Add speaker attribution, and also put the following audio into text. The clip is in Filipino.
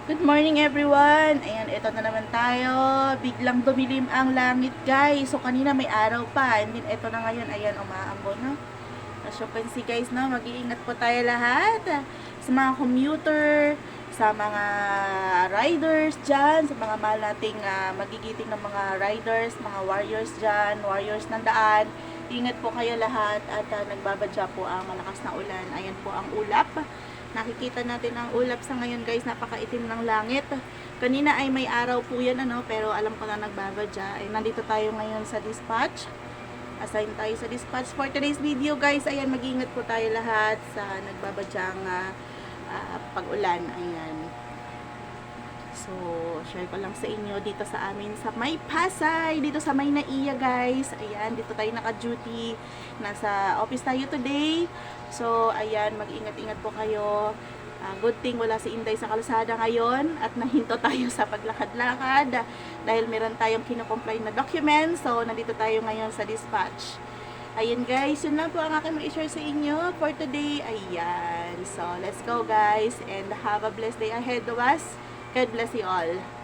Speaker 1: Good morning everyone! Ayan, ito na naman tayo. Biglang dumilim ang langit guys. So kanina may araw pa. And then ito na ngayon, ayan, umaambon no? As you can see guys, no? Mag-iingat po tayo lahat. Sa mga commuter, sa mga riders dyan, sa mga mahal nating magigiting ng mga riders, mga warriors dyan, warriors ng daan. Ingat po kayo lahat at nagbabadya po ang malakas na ulan. Ayan po ang ulap. Nakikita natin ang ulap sa ngayon guys, napakaitim ng langit. Kanina ay may araw po yan pero alam ko na nagbabadya. Ay nandito tayo ngayon sa dispatch. Assign tayo sa dispatch for today's video guys. Ayan, mag-ingat po tayo lahat sa nagbabadyang pag-ulan. Ayan. So, share ko lang sa inyo dito sa amin sa May Pasay, dito sa May Naiya guys. Ayan, dito tayo naka-duty. Nasa office tayo today. So, ayan, mag-ingat-ingat po kayo. Good thing wala si Inday sa kalsada ngayon at nahinto tayo sa paglakad-lakad dahil meron tayong kino-comply na documents. So, nandito tayo ngayon sa dispatch. Ayan guys, yun lang po ang aking ma-share sa inyo for today. Ayan. So, let's go guys and have a blessed day ahead of us. God bless you all.